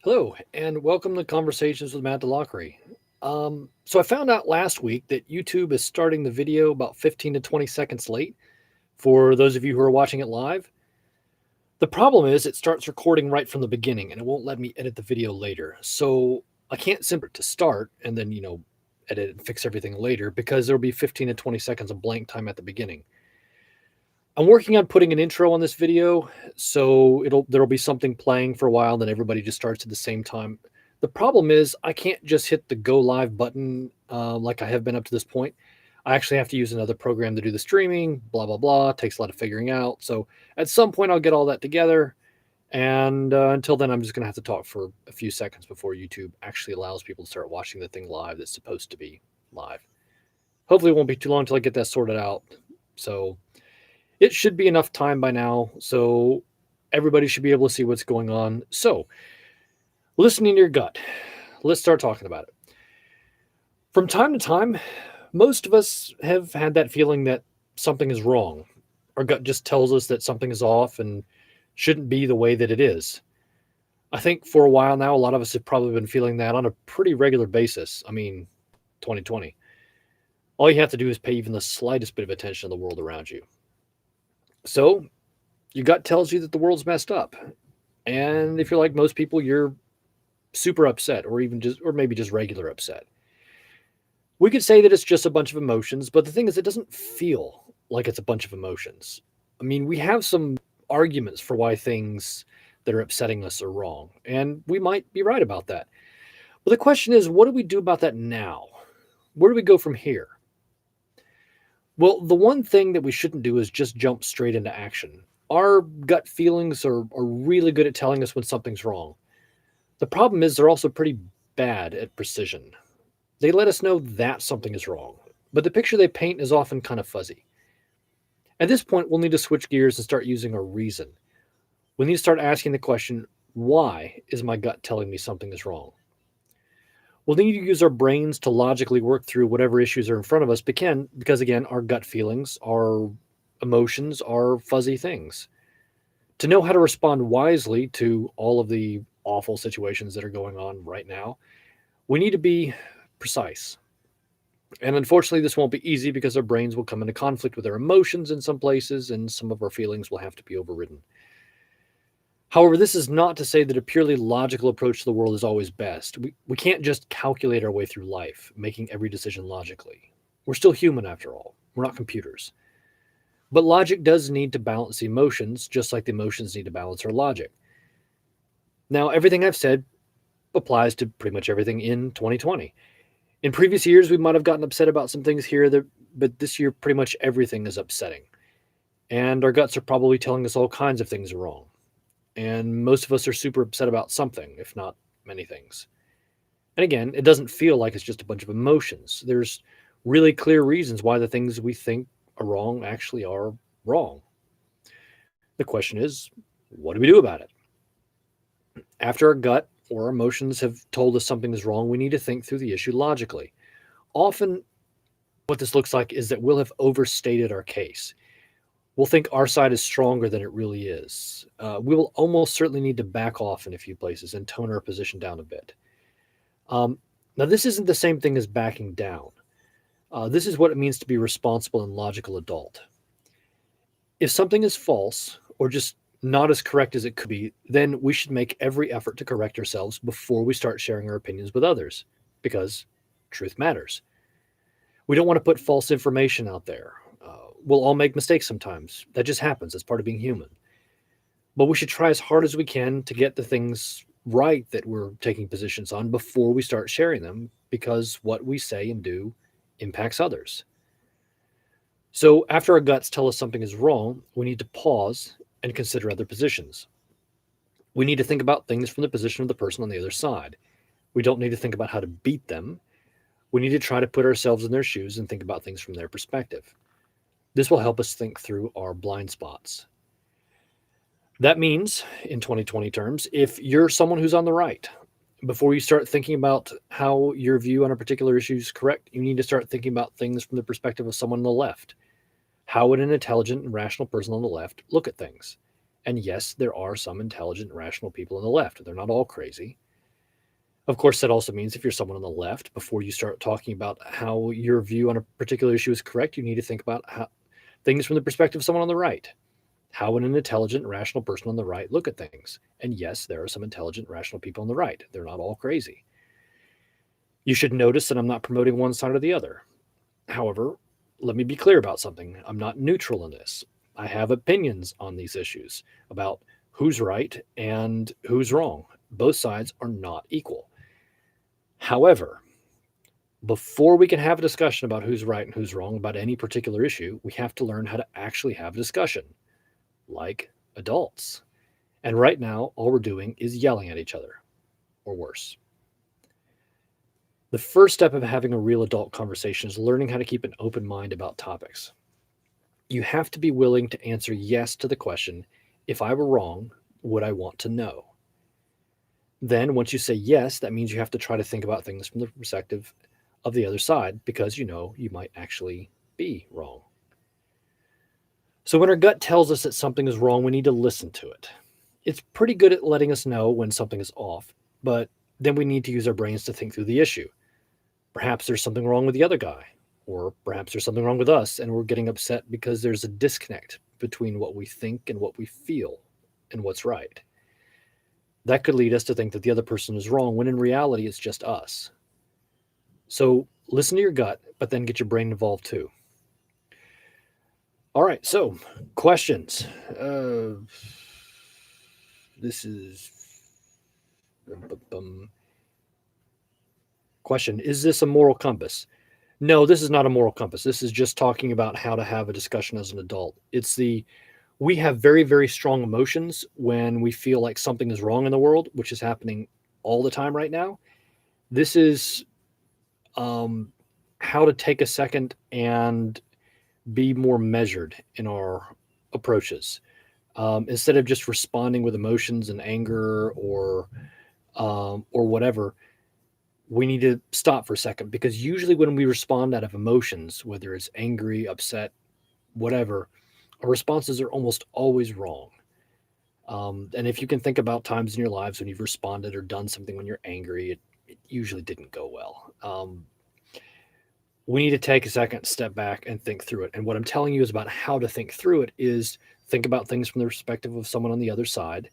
Hello, and welcome to Conversations with Matt DeLockery. So I found out last week that YouTube is starting the video about 15 to 20 seconds late for those of you who are watching it live. The problem is it starts recording right from the beginning and it won't let me edit the video later. So I can't simply to start and then, edit and fix everything later because there'll be 15 to 20 seconds of blank time at the beginning. I'm working on putting an intro on this video, so there'll be something playing for a while, then everybody just starts at the same time. The problem is I can't just hit the go live button like I have been up to this point. I actually have to use another program to do the streaming, blah, blah, blah. It takes a lot of figuring out. So at some point, I'll get all that together. And until then, I'm just going to have to talk for a few seconds before YouTube actually allows people to start watching the thing live that's supposed to be live. Hopefully, it won't be too long until I get that sorted out. So it should be enough time by now, so everybody should be able to see what's going on. So, listening to your gut, let's start talking about it. From time to time, most of us have had that feeling that something is wrong. Our gut just tells us that something is off and shouldn't be the way that it is. I think for a while now, a lot of us have probably been feeling that on a pretty regular basis. I mean, 2020. All you have to do is pay even the slightest bit of attention to the world around you. So, your gut tells you that the world's messed up. And if you're like most people, you're super upset or maybe just regular upset. We could say that it's just a bunch of emotions, but the thing is, it doesn't feel like it's a bunch of emotions. I mean, we have some arguments for why things that are upsetting us are wrong, and we might be right about that. But the question is, what do we do about that now? Where do we go from here? Well, the one thing that we shouldn't do is just jump straight into action. Our gut feelings are really good at telling us when something's wrong. The problem is they're also pretty bad at precision. They let us know that something is wrong, but the picture they paint is often kind of fuzzy. At this point, we'll need to switch gears and start using our reason. We need to start asking the question, why is my gut telling me something is wrong? We'll need to use our brains to logically work through whatever issues are in front of us, because again, our gut feelings, our emotions are fuzzy things. To know how to respond wisely to all of the awful situations that are going on right now, we need to be precise. And unfortunately, this won't be easy because our brains will come into conflict with our emotions in some places, and some of our feelings will have to be overridden. However, this is not to say that a purely logical approach to the world is always best. We can't just calculate our way through life, making every decision logically. We're still human after all, we're not computers. But logic does need to balance the emotions, just like the emotions need to balance our logic. Now, everything I've said applies to pretty much everything in 2020. In previous years, we might have gotten upset about some things here, but this year, pretty much everything is upsetting. And our guts are probably telling us all kinds of things are wrong. And most of us are super upset about something, if not many things. And again, it doesn't feel like it's just a bunch of emotions. There's really clear reasons why the things we think are wrong actually are wrong. The question is, what do we do about it? After our gut or our emotions have told us something is wrong, we need to think through the issue logically. Often, what this looks like is that we'll have overstated our case. We'll think our side is stronger than it really is. We will almost certainly need to back off in a few places and tone our position down a bit. Now, this isn't the same thing as backing down. This is what it means to be responsible and logical adult. If something is false or just not as correct as it could be, then we should make every effort to correct ourselves before we start sharing our opinions with others, because truth matters. We don't want to put false information out there. We'll all make mistakes sometimes. That just happens. That's part of being human. But we should try as hard as we can to get the things right that we're taking positions on before we start sharing them, because what we say and do impacts others. So after our guts tell us something is wrong, we need to pause and consider other positions. We need to think about things from the position of the person on the other side. We don't need to think about how to beat them. We need to try to put ourselves in their shoes and think about things from their perspective. This will help us think through our blind spots. That means, in 2020 terms, if you're someone who's on the right, before you start thinking about how your view on a particular issue is correct, you need to start thinking about things from the perspective of someone on the left. How would an intelligent and rational person on the left look at things? And yes, there are some intelligent and rational people on the left. They're not all crazy. Of course, that also means if you're someone on the left, before you start talking about how your view on a particular issue is correct, you need to think about things from the perspective of someone on the right. How would an intelligent, rational person on the right look at things? And yes, there are some intelligent, rational people on the right. They're not all crazy. You should notice that I'm not promoting one side or the other. However, let me be clear about something. I'm not neutral in this. I have opinions on these issues about who's right and who's wrong. Both sides are not equal. However, before we can have a discussion about who's right and who's wrong about any particular issue, we have to learn how to actually have a discussion like adults. And right now, all we're doing is yelling at each other, or worse. The first step of having a real adult conversation is learning how to keep an open mind about topics. You have to be willing to answer yes to the question, if I were wrong, would I want to know? Then, once you say yes, that means you have to try to think about things from the perspective of the other side because you know you might actually be wrong. So, when our gut tells us that something is wrong, we need to listen to it. It's pretty good at letting us know when something is off, but then we need to use our brains to think through the issue. Perhaps there's something wrong with the other guy, or perhaps there's something wrong with us, and we're getting upset because there's a disconnect between what we think and what we feel and what's right. That could lead us to think that the other person is wrong when in reality it's just us. So listen to your gut, but then get your brain involved too. All right, so questions. This is question. Is this a moral compass? No, this is not a moral compass. This is just talking about how to have a discussion as an adult. We have very, very strong emotions when we feel like something is wrong in the world, which is happening all the time right now. This is how to take a second and be more measured in our approaches. Instead of just responding with emotions and anger or whatever, we need to stop for a second because usually when we respond out of emotions, whether it's angry, upset, whatever, our responses are almost always wrong. And if you can think about times in your lives when you've responded or done something when you're angry, it usually didn't go well. We need to take a second, step back, and think through it. And what I'm telling you is about how to think through it is think about things from the perspective of someone on the other side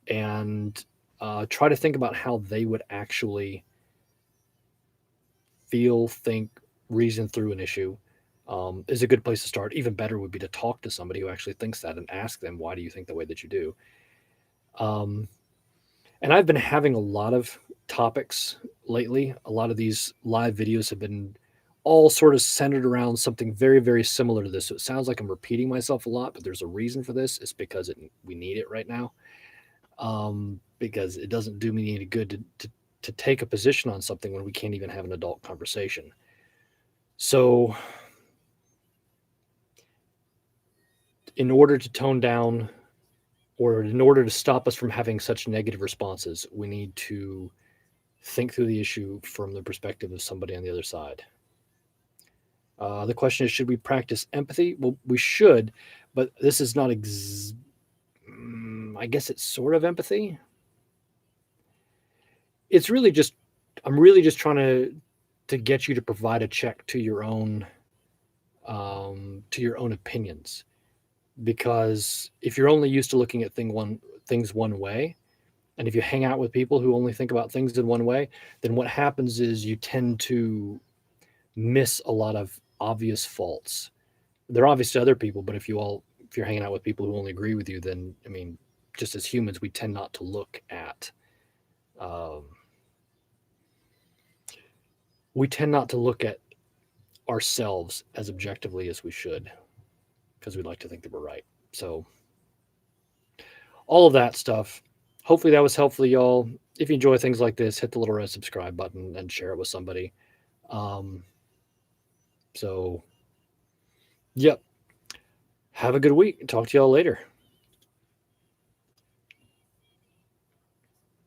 and try to think about how they would actually feel, think, reason through an issue. Is a good place to start. Even better would be to talk to somebody who actually thinks that and ask them, why do you think the way that you do? And I've been having a lot of topics lately. A lot of these live videos have been all sort of centered around something very, very similar to this. So it sounds like I'm repeating myself a lot, but there's a reason for this. It's because we need it right now. Because it doesn't do me any good to take a position on something when we can't even have an adult conversation. So in order to tone down or in order to stop us from having such negative responses, we need to think through the issue from the perspective of somebody on the other side. The question is, should we practice empathy? Well, we should, but this is not, I guess it's sort of empathy. It's really just, I'm really just trying to get you to provide a check to your own opinions. Because if you're only used to looking at things one way, and if you hang out with people who only think about things in one way, then what happens is you tend to miss a lot of obvious faults. They're obvious to other people, but if you're hanging out with people who only agree with you, then I mean, just as humans, we tend not to look at ourselves as objectively as we should, because we'd like to think that we're right. So all of that stuff. Hopefully that was helpful to y'all. If you enjoy things like this, hit the little red subscribe button and share it with somebody. So, yep. Have a good week. Talk to y'all later.